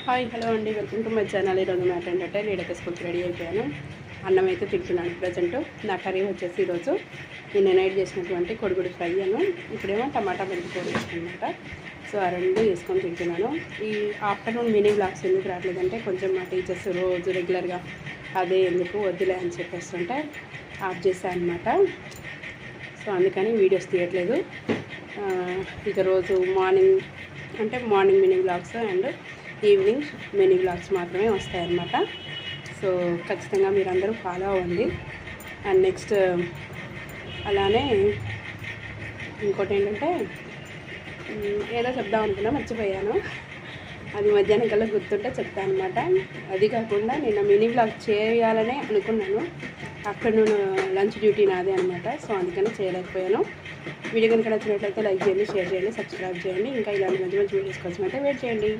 Hi hello అండి, welcome to my channel. ఈరోజు mat ఏంటంటే నేనైతే స్కూల్కి రెడీ అయిపోయాను. అన్నం అయితే తింటున్నాను ప్రజెంట్. నా కర్రీ వచ్చేసి ఈరోజు నేను నైట్ చేసినటువంటి కొడుగుడు ఫ్రై అను ఇప్పుడేమో టమాటా మెంతికూర వేసుకున్నమాట. సో ఆ రెండు వేసుకొని తింటున్నాను. ఈ ఆఫ్టర్నూన్ మినీ బ్లాగ్స్ ఎందుకు రావట్లేదంటే కొంచెం మా టీచర్స్ రోజు రెగ్యులర్గా అదే ఎందుకు వద్దులే అని చెప్పేస్తుంటే ఆఫ్ చేశాను అనమాట. సో అందుకని వీడియోస్ తీయట్లేదు. ఇక రోజు morning mini vlogs and evening mini vlogs మాత్రమే వస్తాయన్నమాట. సో ఖచ్చితంగా మీరందరూ ఫాలో అవ్వండి. అండ్ నెక్స్ట్ అలానే ఇంకోటి ఏంటంటే ఏదో చెప్దాం అనుకున్నా మర్చిపోయాను. అది మధ్యాహ్నం కల్లా గుర్తుంటే చెప్తాను అనమాట. అది కాకుండా నిన్న మినీ బ్లాగ్ చేయాలనే అనుకున్నాను. ఆఫ్టర్నూన్ లంచ్ డ్యూటీ నాదే అనమాట. సో అందుకని చేయలేకపోయాను. వీడియో కనుక నచ్చినట్లయితే లైక్ చేయండి, షేర్ చేయండి, సబ్స్క్రైబ్ చేయండి. ఇంకా ఇలాంటి మంచి మంచి వీడియోస్ కోసం అయితే వెయిట్ చేయండి.